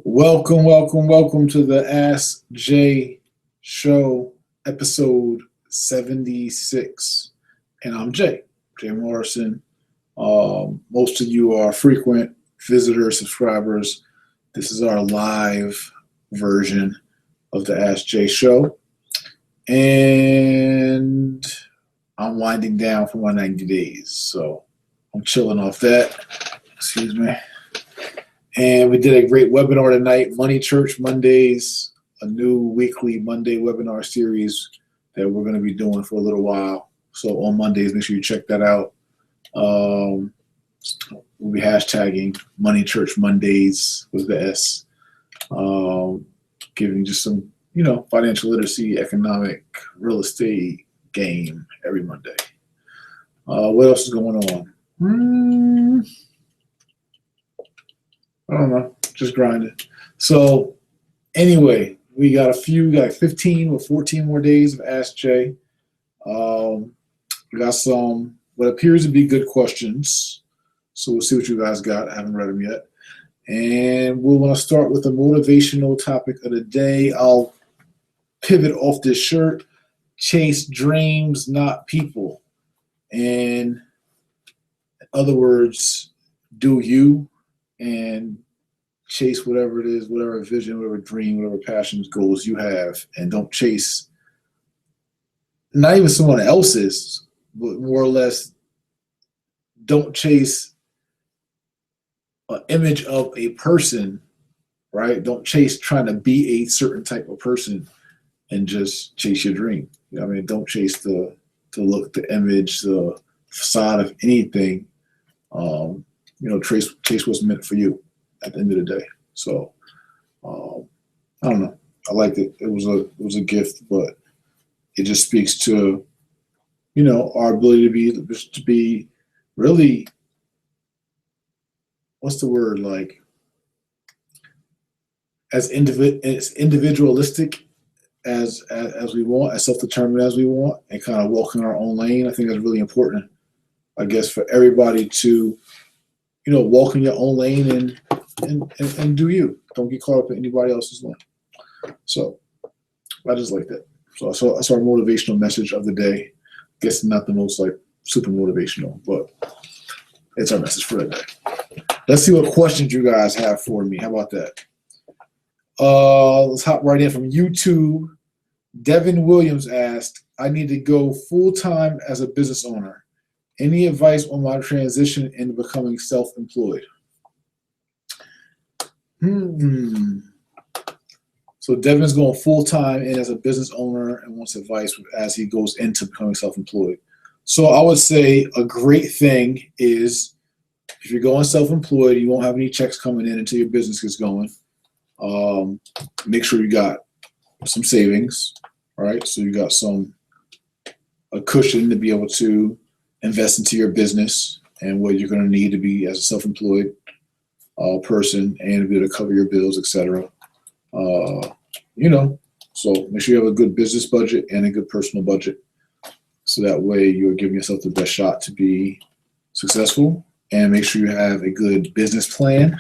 Welcome to the Ask Jay Show, episode 76. And I'm Jay Morrison. Most of you are frequent visitors, subscribers. This is our live version of the Ask Jay Show. And I'm winding down for my 90 days. So I'm chilling off that. Excuse me. And we did a great webinar tonight, Money Church Mondays, a new weekly Monday webinar series that we're going to be doing for a little while. So on Mondays, make sure you check that out. We'll be hashtagging Money Church Mondays with the S, giving just some, financial literacy, economic, real estate game every Monday. What else is going on? I don't know, just grinding. So anyway, we got 15 or 14 more days of Ask Jay. We got some what appears to be good questions. So we'll see what you guys got. I haven't read them yet. And we're going to start with the motivational topic of the day. I'll pivot off this shirt. Chase dreams, not people. And in other words, do you and chase whatever it is, whatever vision, whatever dream, whatever passions, goals you have, and don't chase not even someone else's, but more or less don't chase an image of a person, right? Don't chase trying to be a certain type of person and just chase your dream. Don't chase the look, the image, the facade of anything. Chase what's meant for you at the end of the day. So, I don't know. I liked it. It was a gift, but it just speaks to, our ability to be really, what's the word, like as individualistic as we want, as self-determined as we want, and kind of walk in our own lane. I think that's really important, I guess, for everybody to walk in your own lane and do you. Don't get caught up in anybody else's lane. So I just like that. So that's our motivational message of the day. I guess not the most super motivational, but it's our message for the day. Let's see what questions you guys have for me. How about that? Let's hop right in from YouTube. Devin Williams asked, I need to go full-time as a business owner. Any advice on my transition into becoming self-employed? So Devin's going full-time in as a business owner and wants advice as he goes into becoming self-employed. So I would say a great thing is if you're going self-employed, you won't have any checks coming in until your business gets going. Make sure you got some savings, right? So you got a cushion to be able to invest into your business and what you're going to need to be as a self-employed person and to be able to cover your bills, etc. So make sure you have a good business budget and a good personal budget. So that way you're giving yourself the best shot to be successful, and make sure you have a good business plan.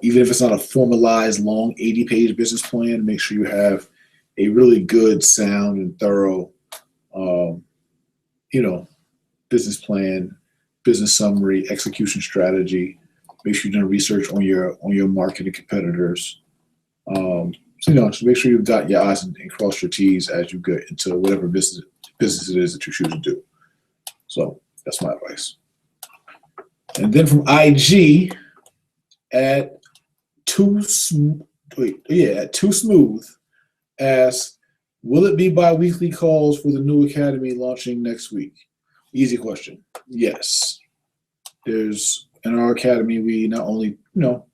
Even if it's not a formalized long 80-page business plan, make sure you have a really good, sound, and thorough business plan, business summary, execution strategy. Make sure you're doing research on your market and competitors. So make sure you've got your I's and cross your T's as you get into whatever business it is that you choose to do. So that's my advice. And then from IG at Too Smooth asks, will it be bi-weekly calls for the new academy launching next week? Easy question. Yes. In our academy, we not only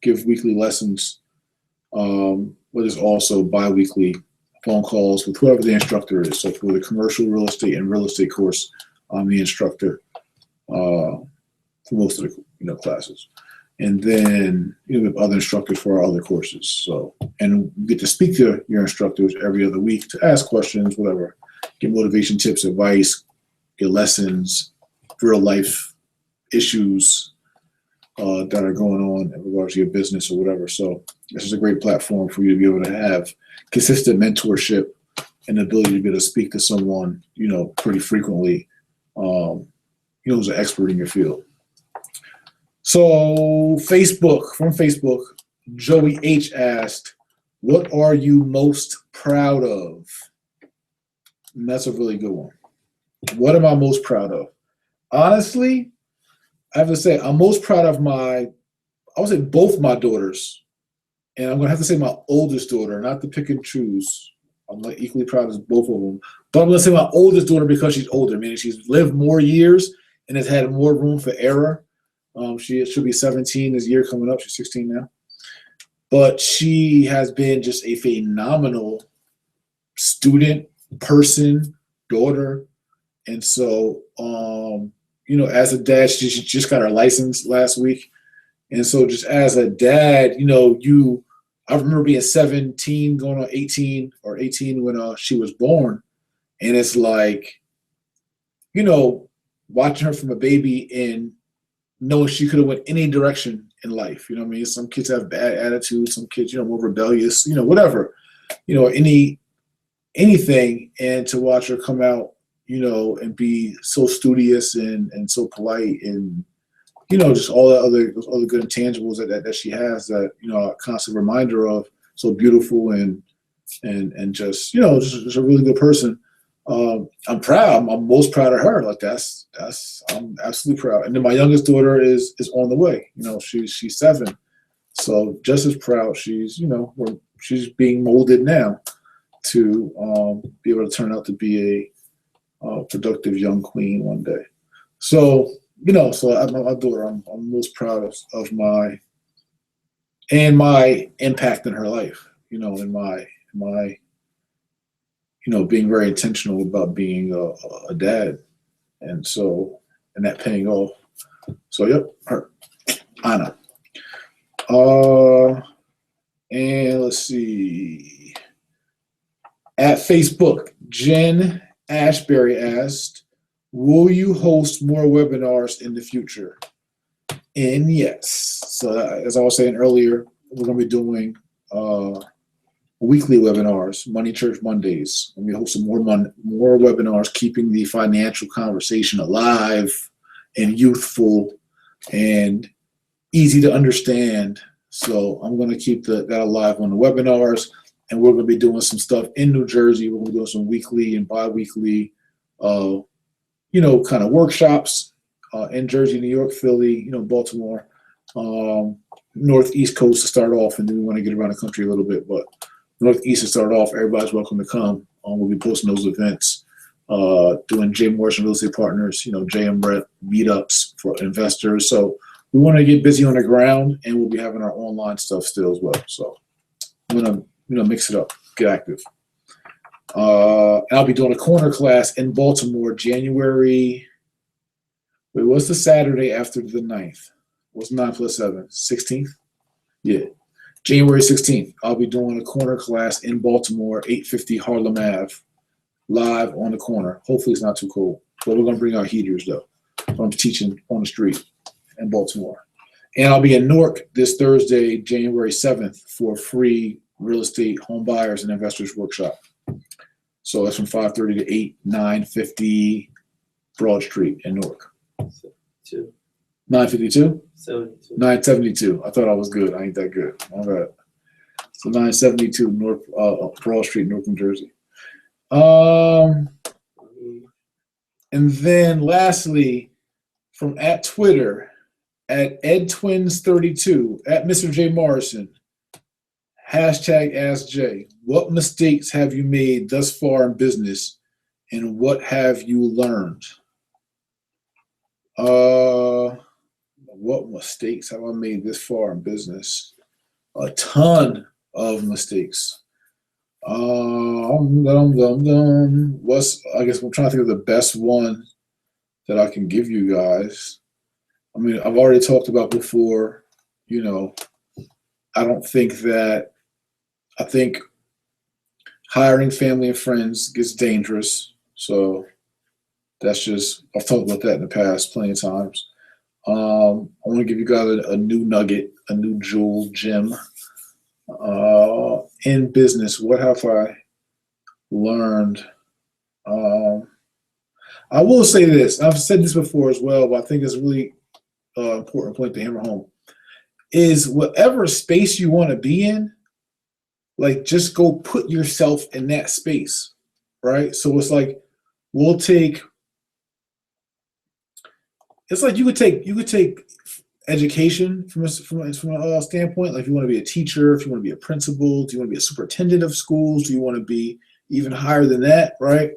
give weekly lessons, but there's also bi-weekly phone calls with whoever the instructor is. So for the commercial real estate and real estate course, I'm the instructor for most of the classes. And then we have other instructors for our other courses. So, and we get to speak to your instructors every other week to ask questions, whatever, get motivation tips, advice, get lessons, real life issues that are going on in regards to your business or whatever. So this is a great platform for you to be able to have consistent mentorship and the ability to be able to speak to someone, pretty frequently, who's an expert in your field. So from Facebook, Joey H asked, what are you most proud of? And that's a really good one. What am I most proud of? Honestly, I have to say I'm most proud of I would say both my daughters. And I'm going to have to say my oldest daughter, not to pick and choose. I'm like equally proud of both of them. But I'm going to say my oldest daughter because she's older, meaning she's lived more years and has had more room for error. She'll be 17 this year coming up. She's 16 now. But she has been just a phenomenal student, person, daughter. And so, as a dad, she just got her license last week. And so just as a dad, I remember being 17 going on 18 when she was born. And it's like, watching her from a baby and knowing she could have went any direction in life. You know what I mean? Some kids have bad attitudes, some kids, more rebellious, whatever, anything. And to watch her come out, and be so studious and so polite and, just all the other good intangibles that she has that, a constant reminder of, so beautiful and just, just a really good person. I'm proud. I'm most proud of her. Like I'm absolutely proud. And then my youngest daughter is on the way. She's 7, so just as proud. She's she's being molded now to be able to turn out to be a productive young queen one day. So so my daughter, I'm most proud of my impact in her life. In my being very intentional about being a dad, and that paying off. So yep, her, Anna. And let's see. At Facebook, Jen Ashbury asked, will you host more webinars in the future? And yes. So as I was saying earlier, we're going to be doing weekly webinars, Money Church Mondays. And we're hosting more webinars, keeping the financial conversation alive and youthful and easy to understand. So I'm going to keep that alive on the webinars. And we're going to be doing some stuff in New Jersey. We're going to be doing some weekly and bi-weekly, kind of workshops in Jersey, New York, Philly, Baltimore, Northeast Coast to start off. And then we want to get around the country a little bit. But Northeast to start off, everybody's welcome to come. We'll be posting those events, doing J. Morrison Real Estate Partners, JM meetups for investors. So we want to get busy on the ground, and we'll be having our online stuff still as well. So I'm going to mix it up, get active. I'll be doing a corner class in Baltimore, January. Wait, what's the Saturday after the 9th? What's 9 plus 7? 16th? Yeah. January 16th, I'll be doing a corner class in Baltimore, 850 Harlem Ave, live on the corner. Hopefully it's not too cold. But we're going to bring our heaters, though. So I'm teaching on the street in Baltimore. And I'll be in Newark this Thursday, January 7th, for a free real estate home buyers and investors workshop. So that's from 5:30 to 8, 950 Broad Street in Newark. 952? 972. I thought I was good. I ain't that good. All right. So 972 North Broad Street, Newark, New Jersey. And then lastly, from at Twitter, at EdTwins32, at Mr. J Morrison, #AskJ. What mistakes have you made thus far in business, and what have you learned? What mistakes have I made this far in business? A ton of mistakes. I guess I'm trying to think of the best one that I can give you guys. I mean, I've already talked about before, I think hiring family and friends gets dangerous. So that's I've talked about that in the past plenty of times. I want to give you guys a new nugget, a new jewel gem. In business, what have I learned? I will say this. I've said this before as well, but I think it's a really important point to hammer home. Is whatever space you want to be in, like just go put yourself in that space, right? So it's like we'll take. It's like you could take education from a standpoint. Like if you want to be a teacher, if you want to be a principal, do you want to be a superintendent of schools? Do you want to be even higher than that, right?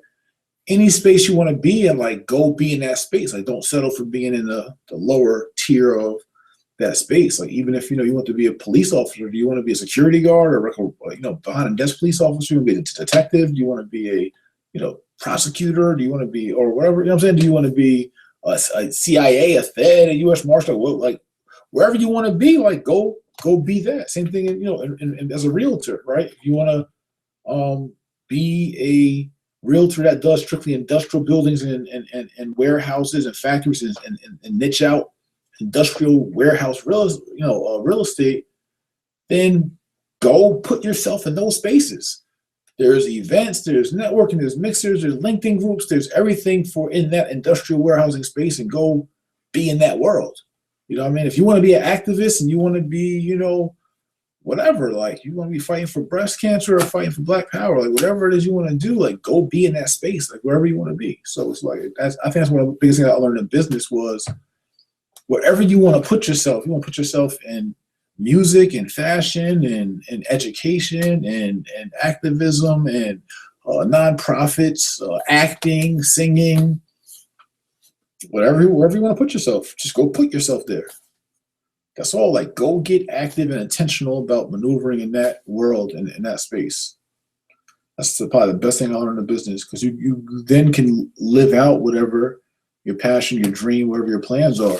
Any space you want to be in, like go be in that space. Like don't settle for being in the lower tier of that space. Like even if you want to be a police officer, do you want to be a security guard or behind a desk police officer? You want to be a detective? Do you want to be a prosecutor? Do you want to be or whatever? You know what I'm saying? Do you want to be a CIA, a Fed, a U.S. Marshal? Like wherever you want to be, like go be that. Same thing, and as a realtor, right? If you want to be a realtor that does strictly industrial buildings and warehouses and factories and niche out industrial warehouse real estate, then go put yourself in those spaces. There's events, there's networking, there's mixers, there's LinkedIn groups, there's everything for in that industrial warehousing space, and go be in that world. You know what I mean? If you want to be an activist and you want to be, whatever, like you want to be fighting for breast cancer or fighting for Black Power, like whatever it is you want to do, like go be in that space, like wherever you want to be. So it's like, I think that's one of the biggest things I learned in business was wherever you want to put yourself, you want to put yourself in music and fashion and education and activism and nonprofits, acting, singing, wherever you want to put yourself, just go put yourself there. That's all. Like go get active and intentional about maneuvering in that world and in that space. That's probably the best thing I learned in business, because you then can live out whatever your passion, your dream, whatever your plans are.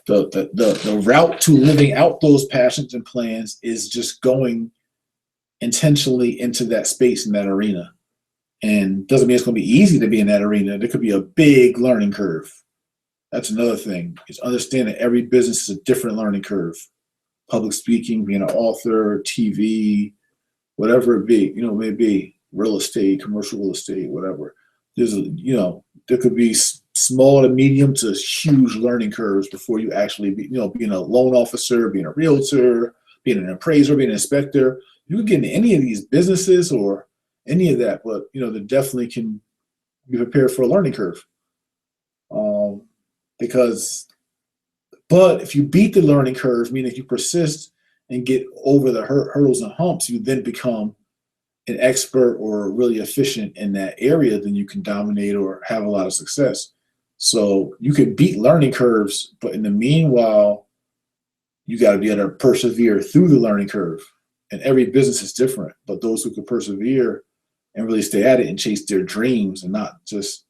The route to living out those passions and plans is just going intentionally into that space in that arena. And doesn't mean it's going to be easy to be in that arena. There could be a big learning curve. That's another thing. Is understanding every business is a different learning curve. Public speaking, being an author, TV, whatever it be, may be real estate, commercial real estate, whatever. There could be small to medium to huge learning curves before you actually be, being a loan officer, being a realtor, being an appraiser, being an inspector. You can get into any of these businesses or any of that, but they definitely can be prepared for a learning curve. But if you beat the learning curve, meaning if you persist and get over the hurdles and humps, you then become an expert or really efficient in that area, then you can dominate or have a lot of success. So you can beat learning curves, but in the meanwhile, you got to be able to persevere through the learning curve. And every business is different, but those who can persevere and really stay at it and chase their dreams and not just,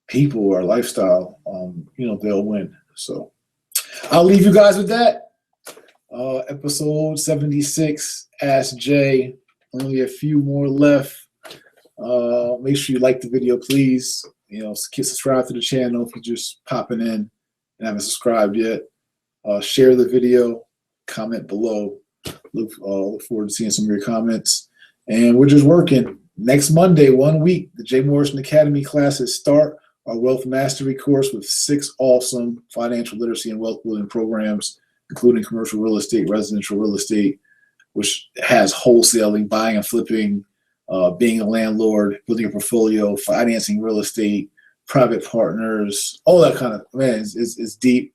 people or lifestyle, they'll win. So I'll leave you guys with that. Episode 76, Ask Jay. Only a few more left. Make sure you like the video, please. Subscribe to the channel if you're just popping in and haven't subscribed yet. Share the video, comment below. Look forward to seeing some of your comments. And we're just working. Next Monday, 1 week, the J. Morrison Academy classes start. Our Wealth Mastery course with 6 awesome financial literacy and wealth building programs, including commercial real estate, residential real estate, which has wholesaling, buying and flipping, being a landlord, building a portfolio, financing real estate, private partners, all that kind of, man, is deep.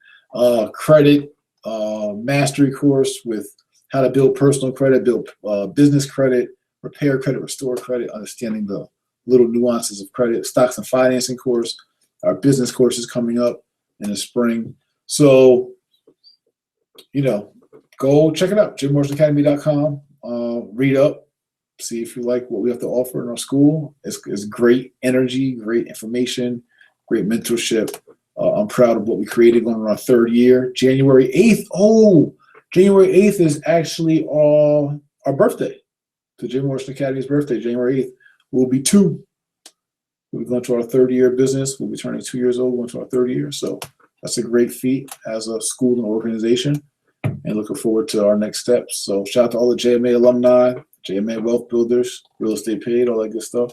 Credit mastery course with how to build personal credit, build business credit, repair credit, restore credit, understanding the little nuances of credit, stocks and financing course. Our business course is coming up in the spring. So, go check it out, jmorrisonacademy.com. Read up, see if you like what we have to offer in our school. It's great energy, great information, great mentorship. I'm proud of what we created going on our 3rd year. January 8th. Oh, January 8th is actually our birthday. The J. Morrison Academy's birthday, January 8th. We'll be 2. We'll be going to our 3rd year of business. We'll be turning 2 years old, going to our 3rd year. So that's a great feat as a school and organization. and looking forward to our next steps. So shout out to all the JMA alumni, JMA wealth builders, real estate paid, all that good stuff.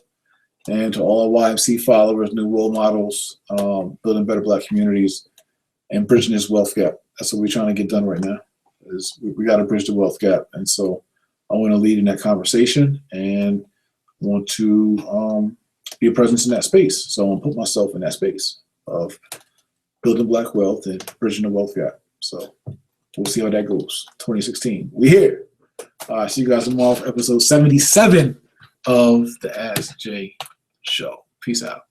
And to all YMC followers, new role models, building better Black communities, and bridging this wealth gap. That's what we're trying to get done right now. Is we got to bridge the wealth gap, and so I want to lead in that conversation and want to be a presence in that space. So I want to put myself in that space of building Black wealth and bridging the wealth gap. So we'll see how that goes. 2016, we here. See you guys tomorrow for episode 77 of the Ask Jay Show. Peace out.